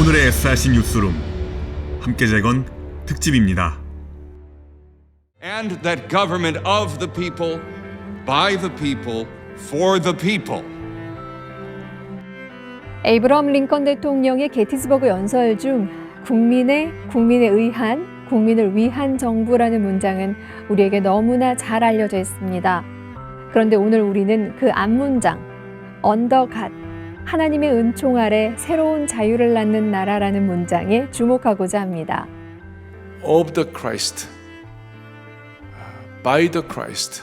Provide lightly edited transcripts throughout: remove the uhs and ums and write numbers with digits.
오늘의 SRC 뉴스룸 함께 재건 특집입니다. And that government of the people, by the people, for the people. 에이브러함 링컨 대통령의 게티스버그 연설 중 국민에 의한, 국민을 위한 정부라는 문장은 우리에게 너무나 잘 알려져 있습니다. 그런데 오늘 우리는 그 앞문장, Under God, 하나님의 은총 아래 새로운 자유를 낳는 나라라는 문장에 주목하고자 합니다. Of the Christ, by the Christ,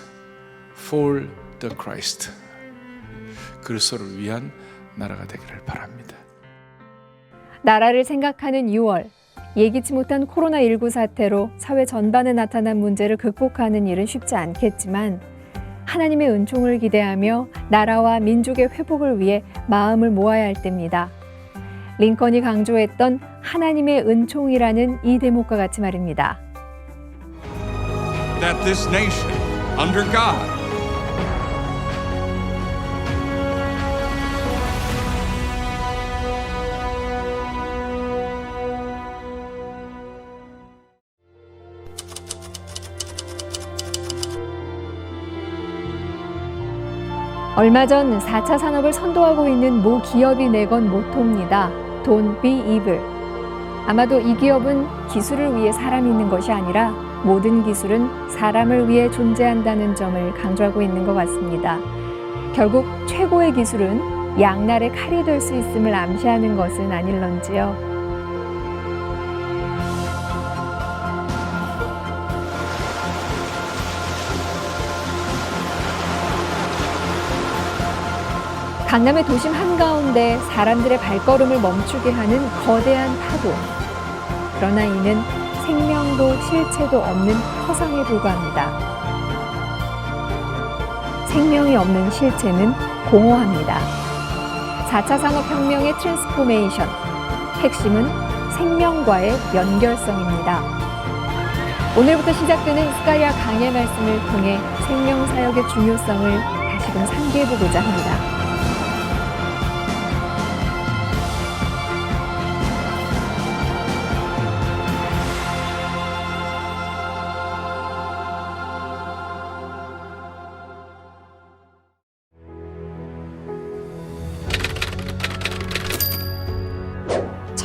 for the Christ. 그리스도를 위한 나라가 되기를 바랍니다. 나라를 생각하는 6월, 예기치 못한 코로나19 사태로 사회 전반에 나타난 문제를 극복하는 일은 쉽지 않겠지만 하나님의 은총을 기대하며 나라와 민족의 회복을 위해 마음을 모아야 할 때입니다. 링컨이 강조했던 하나님의 은총이라는 이 대목과 같이 말입니다. That this nation, under God, 얼마 전 4차 산업을 선도하고 있는 모 기업이 내건 모토입니다. Don't be evil. 아마도 이 기업은 기술을 위해 사람이 있는 것이 아니라 모든 기술은 사람을 위해 존재한다는 점을 강조하고 있는 것 같습니다. 결국 최고의 기술은 양날의 칼이 될 수 있음을 암시하는 것은 아닐런지요. 강남의 도심 한가운데 사람들의 발걸음을 멈추게 하는 거대한 파도. 그러나 이는 생명도 실체도 없는 허상에 불과합니다. 생명이 없는 실체는 공허합니다. 4차 산업혁명의 트랜스포메이션. 핵심은 생명과의 연결성입니다. 오늘부터 시작되는 스가랴 강해 말씀을 통해 생명사역의 중요성을 다시금 상기해보고자 합니다.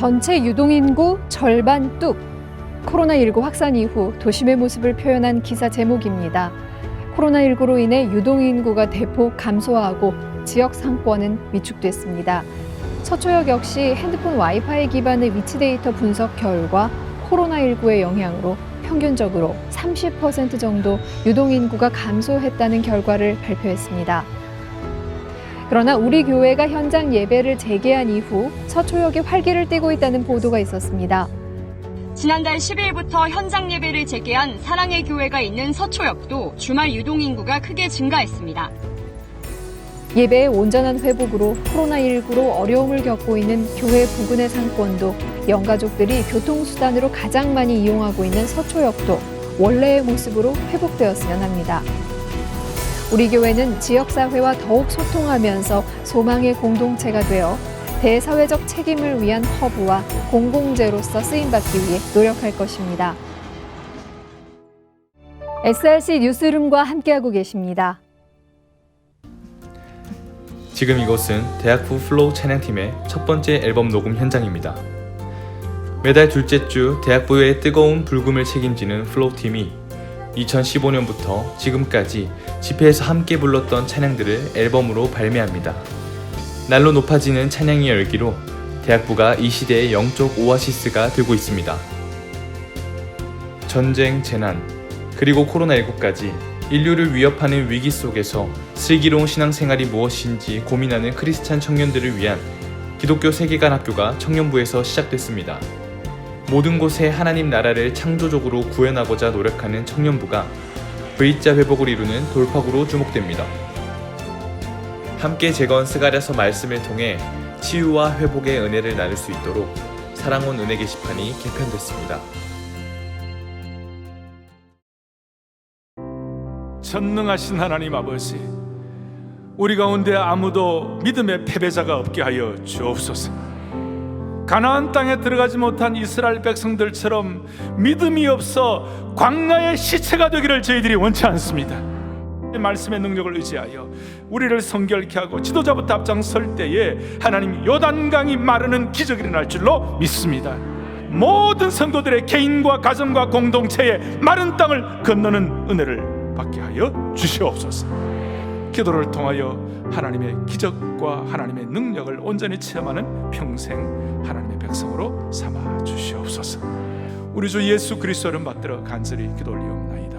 전체 유동인구 절반 뚝. 코로나19 확산 이후 도심의 모습을 표현한 기사 제목입니다. 코로나19로 인해 유동인구가 대폭 감소하고 지역 상권은 위축됐습니다. 서초역 역시 핸드폰 와이파이 기반의 위치 데이터 분석 결과 코로나19의 영향으로 평균적으로 30% 정도 유동인구가 감소했다는 결과를 발표했습니다. 그러나 우리 교회가 현장 예배를 재개한 이후 서초역에 활기를 띠고 있다는 보도가 있었습니다. 지난달 10일부터 현장 예배를 재개한 사랑의 교회가 있는 서초역도 주말 유동인구가 크게 증가했습니다. 예배의 온전한 회복으로 코로나19로 어려움을 겪고 있는 교회 부근의 상권도 영가족들이 교통수단으로 가장 많이 이용하고 있는 서초역도 원래의 모습으로 회복되었으면 합니다. 우리 교회는 지역사회와 더욱 소통하면서 소망의 공동체가 되어 대사회적 책임을 위한 허브와 공공재로서 쓰임받기 위해 노력할 것입니다. SRC 뉴스룸과 함께하고 계십니다. 지금 이곳은 대학부 플로우 찬양팀의 첫 번째 앨범 녹음 현장입니다. 매달 둘째 주 대학부의 뜨거운 불금을 책임지는 플로우팀이 2015년부터 지금까지 집회에서 함께 불렀던 찬양들을 앨범으로 발매합니다. 날로 높아지는 찬양의 열기로 대학부가 이 시대의 영적 오아시스가 되고 있습니다. 전쟁, 재난, 그리고 코로나19까지 인류를 위협하는 위기 속에서 슬기로운 신앙생활이 무엇인지 고민하는 크리스찬 청년들을 위한 기독교 세계관 학교가 청년부에서 시작됐습니다. 모든 곳에 하나님 나라를 창조적으로 구현하고자 노력하는 청년부가 V자 회복을 이루는 돌파구로 주목됩니다. 함께 재건 스가랴서 말씀을 통해 치유와 회복의 은혜를 나눌 수 있도록 사랑온 은혜 게시판이 개편됐습니다. 전능하신 하나님 아버지, 우리 가운데 아무도 믿음의 패배자가 없게 하여 주옵소서. 가나안 땅에 들어가지 못한 이스라엘 백성들처럼 믿음이 없어 광야의 시체가 되기를 저희들이 원치 않습니다. 말씀의 능력을 의지하여 우리를 성결케 하고 지도자부터 앞장설 때에 하나님 요단강이 마르는 기적이 일어날 줄로 믿습니다. 모든 성도들의 개인과 가정과 공동체에 마른 땅을 건너는 은혜를 받게 하여 주시옵소서. 기도를 통하여 하나님의 기적과 하나님의 능력을 온전히 체험하는 평생 하나님의 백성으로 삼아 주시옵소서. 우리 주 예수 그리스도를 받들어 간절히 기도 올리옵나이다.